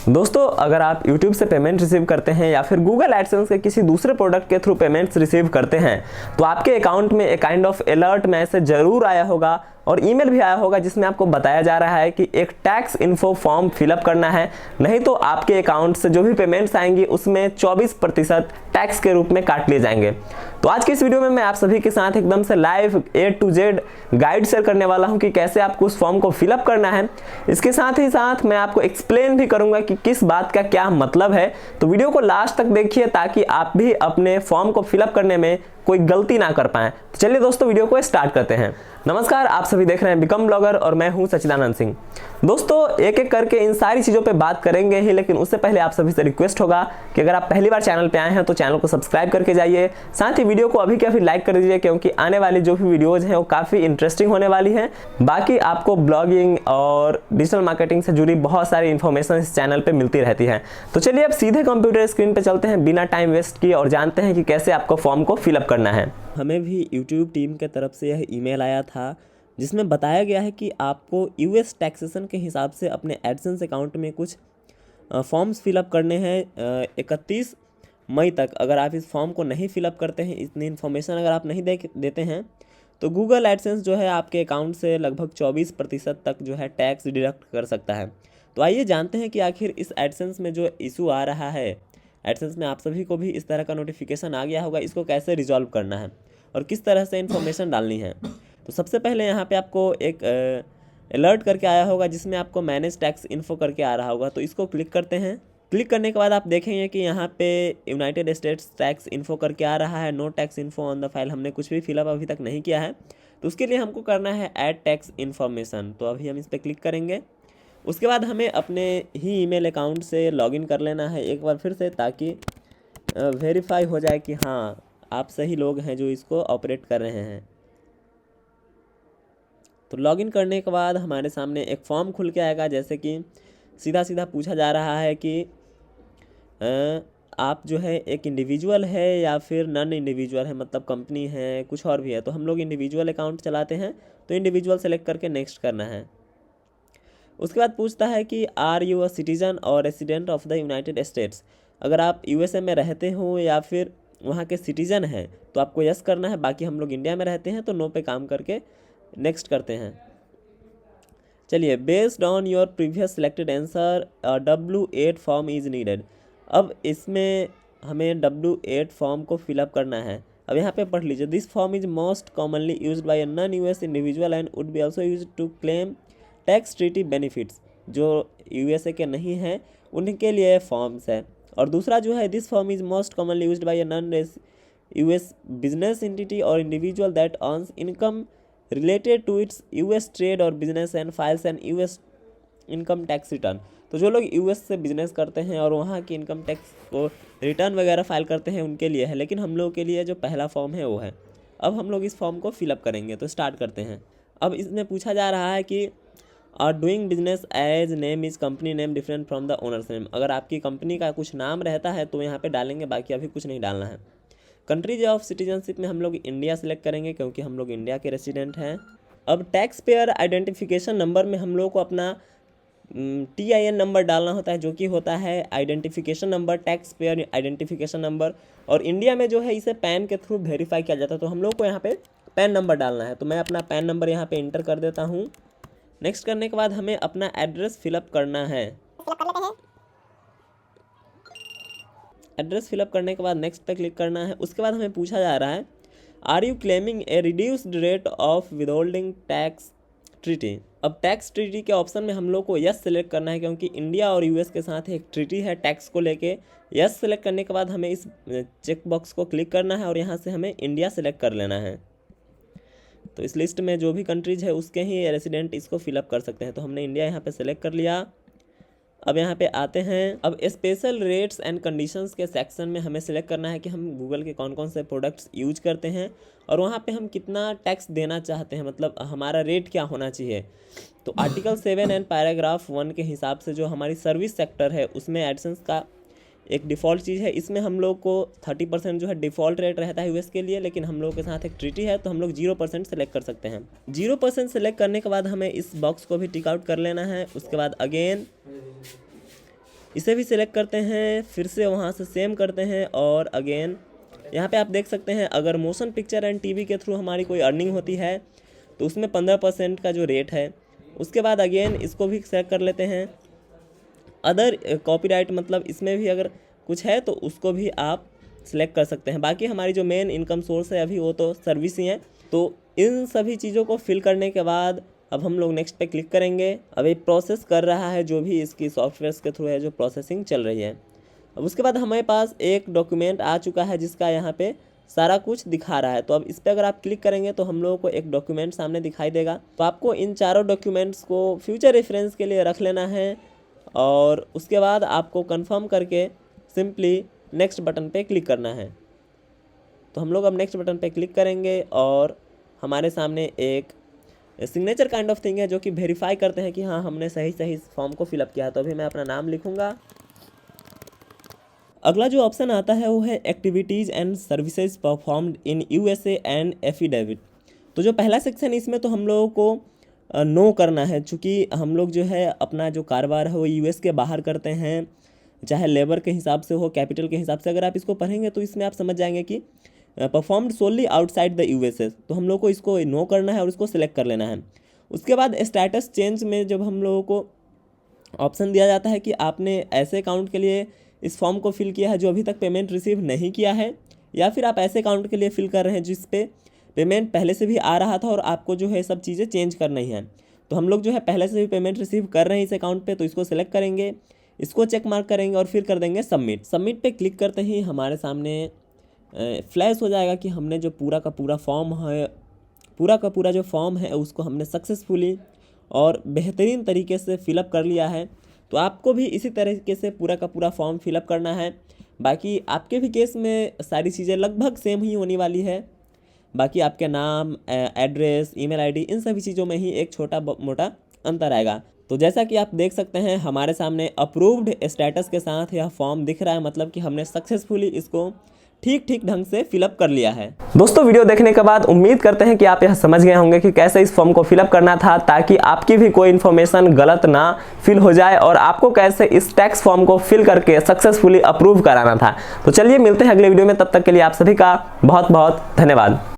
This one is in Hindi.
दोस्तों, अगर आप YouTube से पेमेंट रिसीव करते हैं या फिर Google एडसेंस के किसी दूसरे प्रोडक्ट के थ्रू पेमेंट्स रिसीव करते हैं तो आपके अकाउंट में एक काइंड ऑफ अलर्ट मैसेज जरूर आया होगा और ईमेल भी आया होगा जिसमें आपको बताया जा रहा है कि एक टैक्स इन्फो फॉर्म फिलअप करना है, नहीं तो आपके अकाउंट से जो भी पेमेंट्स आएंगी उसमें 24% टैक्स के रूप में काट लिए जाएंगे। तो आज के इस वीडियो में मैं आप सभी के साथ एकदम से live A to Z guide share करने वाला हूं कि कैसे आपको उस फॉर्म को फिलअप करना है। इसके साथ ही साथ मैं आपको एक्सप्लेन भी करूंगा कि किस बात का क्या मतलब है। तो वीडियो को लास्ट तक देखिए ताकि आप भी अपने फॉर्म को फिलअप करने में कोई गलती ना कर पाएं। तो चलिए दोस्तों, वीडियो को स्टार्ट करते हैं। नमस्कार, आप सभी देख रहे हैं बिकम ब्लॉगर और मैं हूं सचिदानंद सिंह। दोस्तों, एक एक करके इन सारी चीज़ों पे बात करेंगे ही, लेकिन उससे पहले आप सभी से रिक्वेस्ट होगा कि अगर आप पहली बार चैनल पे आए हैं तो चैनल को सब्सक्राइब करके जाइए। साथ ही वीडियो को अभी के अभी लाइक कर दीजिए क्योंकि आने वाली जो भी वीडियोज़ हैं वो काफ़ी इंटरेस्टिंग होने वाली हैं। बाकी आपको ब्लॉगिंग और डिजिटल मार्केटिंग से जुड़ी बहुत सारी इन्फॉर्मेशन इस चैनल पर मिलती रहती है। तो चलिए अब सीधे कंप्यूटर स्क्रीन पर चलते हैं बिना टाइम वेस्ट किए और जानते हैं कि कैसे आपको फॉर्म को फिलअप करना है। हमें भी YouTube टीम के तरफ से यह ईमेल आया था जिसमें बताया गया है कि आपको US टैक्सेशन के हिसाब से अपने एडसेंस अकाउंट में कुछ फॉर्म्स फिलअप करने हैं 31 मई तक। अगर आप इस फॉर्म को नहीं फिलअप करते हैं, इतनी इन्फॉर्मेशन अगर आप नहीं देते हैं तो गूगल एडसेंस जो है आपके अकाउंट से लगभग 24% तक जो है टैक्स डिडक्ट कर सकता है। तो आइए जानते हैं कि आखिर इस एडसेंस में जो इशू आ रहा है, एडसेंस में आप सभी को भी इस तरह का नोटिफिकेशन आ गया होगा, इसको कैसे रिजॉल्व करना है और किस तरह से इन्फॉर्मेशन डालनी है। तो सबसे पहले यहाँ पे आपको एक अलर्ट करके आया होगा जिसमें आपको मैनेज टैक्स इन्फो करके आ रहा होगा। तो इसको क्लिक करते हैं। क्लिक करने के बाद आप देखेंगे कि यहाँ पे यूनाइटेड स्टेट्स टैक्स इन्फो करके आ रहा है। No tax info on the file, हमने कुछ भी फिलअप अभी तक नहीं किया है, तो उसके लिए हमको करना है ऐड टैक्स इन्फॉर्मेशन। तो अभी हम इस पर क्लिक करेंगे। उसके बाद हमें अपने ही ईमेल अकाउंट से लॉगिन कर लेना है एक बार फिर से, ताकि वेरीफाई हो जाए कि हाँ आप सही लोग हैं जो इसको ऑपरेट कर रहे हैं। तो लॉगिन करने के बाद हमारे सामने एक फॉर्म खुल के आएगा, जैसे कि सीधा सीधा पूछा जा रहा है कि आप जो है एक इंडिविजुअल है या फिर नॉन इंडिविजुअल है, मतलब कंपनी है, कुछ और भी है। तो हम लोग इंडिविजुअल अकाउंट चलाते हैं तो इंडिविजुअल सेलेक्ट करके नेक्स्ट करना है। उसके बाद पूछता है कि आर यू अ सिटीजन और resident of the United states. अगर आप USA में रहते हो या फिर वहाँ के सिटीजन हैं तो आपको यस करना है। बाकी हम लोग इंडिया में रहते हैं तो नो पे काम करके नेक्स्ट करते हैं। चलिए, based on your previous selected answer W8 form is needed. अब इसमें हमें W8 फॉर्म को फिलअप करना है। अब यहाँ पे पढ़ लीजिए, this form is most commonly used by a non US individual and would be also used to claim tax treaty benefits. जो USA के नहीं हैं उनके लिए फॉर्म्स है। और दूसरा जो है, this form is most commonly used by a non US business entity और individual that earns income related to its US trade और business and files and US income tax return. तो जो लोग US से बिजनेस करते हैं और वहाँ की इनकम टैक्स को रिटर्न वगैरह फाइल करते हैं उनके लिए है, लेकिन हम लोग के लिए जो पहला फॉर्म है वो है। अब हम लोग इस फॉर्म को फिलअप करेंगे, तो स्टार्ट करते हैं। अब इसमें पूछा जा रहा है कि are doing business as name is company name different from the owner's name. अगर आपकी कंपनी का कुछ नाम रहता है तो यहाँ पे डालेंगे, बाकी अभी कुछ नहीं डालना है। कंट्रीज ऑफ सिटीजनशिप में हम लोग इंडिया सेलेक्ट करेंगे क्योंकि हम लोग इंडिया के रेसिडेंट हैं। अब टैक्स पेयर आइडेंटिफिकेशन नंबर में हम लोग को अपना TIN नंबर डालना होता है, जो कि होता है identification number, tax payer identification number. और इंडिया में जो है इसे पैन के थ्रू वेरीफाई किया जाता है, तो हम लोग को यहाँ पे पैन नंबर डालना है। तो मैं अपना पैन नंबर यहाँ पे इंटर कर देता हूँ। नेक्स्ट करने के बाद हमें अपना एड्रेस फिलअप करना है। एड्रेस फिलअप करने के बाद नेक्स्ट पे क्लिक करना है। उसके बाद हमें पूछा जा रहा है, are you claiming a reduced rate of withholding tax treaty. अब टैक्स ट्रीटी के ऑप्शन में हम लोग को यस सेलेक्ट करना है क्योंकि इंडिया और US के साथ एक ट्रीटी है टैक्स को लेके। यस सेलेक्ट करने के बाद हमें इस चेक बॉक्स को क्लिक करना है और यहाँ से हमें इंडिया सेलेक्ट कर लेना है। तो इस लिस्ट में जो भी कंट्रीज है उसके ही रेसिडेंट इसको फिलअप कर सकते हैं। तो हमने इंडिया यहाँ पे सेलेक्ट कर लिया। अब यहाँ पे आते हैं। अब स्पेशल रेट्स एंड कंडीशंस के सेक्शन में हमें सेलेक्ट करना है कि हम गूगल के कौन कौन से प्रोडक्ट्स यूज करते हैं और वहाँ पे हम कितना टैक्स देना चाहते हैं, मतलब हमारा रेट क्या होना चाहिए। तो आर्टिकल 7 एंड पैराग्राफ 1 के हिसाब से जो हमारी सर्विस सेक्टर है उसमें एडसेंस का एक डिफ़ॉल्ट चीज़ है। इसमें हम लोग को 30% जो है डिफ़ॉल्ट रेट रहता है US के लिए, लेकिन हम लोग के साथ एक ट्रीटी है तो हम लोग 0% सेलेक्ट कर सकते हैं। 0% सेलेक्ट करने के बाद हमें इस बॉक्स को भी टिक आउट कर लेना है। उसके बाद अगेन इसे भी सिलेक्ट करते हैं, फिर से वहाँ से सेम करते हैं और अगेन यहाँ पे आप देख सकते हैं अगर मोशन पिक्चर एंड टीवी के थ्रू हमारी कोई अर्निंग होती है तो उसमें 15% का जो रेट है। उसके बाद अगेन इसको भी सेलेक्ट कर लेते हैं। अदर कॉपीराइट मतलब इसमें भी अगर कुछ है तो उसको भी आप सिलेक्ट कर सकते हैं। बाकी हमारी जो मेन इनकम सोर्स है अभी वो तो सर्विस ही है। तो इन सभी चीज़ों को फिल करने के बाद अब हम लोग नेक्स्ट पे क्लिक करेंगे। अब ये प्रोसेस कर रहा है जो भी इसकी सॉफ्टवेयर्स के थ्रू है, जो प्रोसेसिंग चल रही है। अब उसके बाद हमारे पास एक डॉक्यूमेंट आ चुका है जिसका यहाँ पे सारा कुछ दिखा रहा है। तो अब इस पर अगर आप क्लिक करेंगे तो हम लोगों को एक डॉक्यूमेंट सामने दिखाई देगा। तो आपको इन चारों डॉक्यूमेंट्स को फ्यूचर रेफरेंस के लिए रख लेना है और उसके बाद आपको कंफर्म करके सिंपली नेक्स्ट बटन पे क्लिक करना है। तो हम लोग अब नेक्स्ट बटन पे क्लिक करेंगे और हमारे सामने एक सिग्नेचर काइंड ऑफ थिंग है जो कि वेरीफाई करते हैं कि हाँ हमने सही फॉर्म को फिलअप किया। तो अभी मैं अपना नाम लिखूँगा। अगला जो ऑप्शन आता है वो है activities and services performed in USA and affidavit. तो जो पहला सेक्शन है इसमें तो हम लोगों को नो करना है, चूँकि हम लोग जो है अपना जो कारोबार है वो यूएस के बाहर करते हैं, चाहे लेबर के हिसाब से हो, कैपिटल के हिसाब से। अगर आप इसको पढ़ेंगे तो इसमें आप समझ जाएंगे कि परफॉर्म्ड सोनली आउटसाइड द यूएसए। तो हम लोग को इसको नो करना है और इसको सिलेक्ट कर लेना है। उसके बाद स्टेटस चेंज में जब हम लोगों को ऑप्शन दिया जाता है कि आपने ऐसे अकाउंट के लिए इस फॉर्म को फिल किया है जो अभी तक पेमेंट रिसीव नहीं किया है, या फिर आप ऐसे अकाउंट के लिए फिल कर रहे हैं जिस पे पेमेंट पहले से भी आ रहा था और आपको जो है सब चीज़ें चेंज करनी है। तो हम लोग जो है पहले से भी पेमेंट रिसीव कर रहे हैं इस अकाउंट पे, तो इसको सिलेक्ट करेंगे, इसको चेक मार्क करेंगे और फिर कर देंगे सबमिट। सबमिट पे क्लिक करते ही हमारे सामने फ्लैश हो जाएगा कि हमने जो पूरा का पूरा जो फॉर्म है उसको हमने सक्सेसफुली और बेहतरीन तरीके से फिलअप कर लिया है। तो आपको भी इसी तरीके से पूरा का पूरा फॉर्म फिलअप करना है। बाकी आपके भी केस में सारी चीज़ें लगभग सेम ही होने वाली है। बाकी आपके नाम, एड्रेस, ईमेल आईडी, इन सभी चीज़ों में ही एक छोटा मोटा अंतर आएगा। तो जैसा कि आप देख सकते हैं हमारे सामने अप्रूव्ड स्टेटस के साथ यह फॉर्म दिख रहा है, मतलब कि हमने सक्सेसफुली इसको ठीक ढंग से फिलअप कर लिया है। दोस्तों वीडियो देखने के बाद उम्मीद करते हैं कि आप यह समझ गए होंगे कि कैसे इस फॉर्म को फिलअप करना था ताकि आपकी भी कोई इन्फॉर्मेशन गलत ना फिल हो जाए, और आपको कैसे इस टैक्स फॉर्म को फिल करके सक्सेसफुली अप्रूव कराना था। तो चलिए मिलते हैं अगले वीडियो में, तब तक के लिए आप सभी का बहुत बहुत धन्यवाद।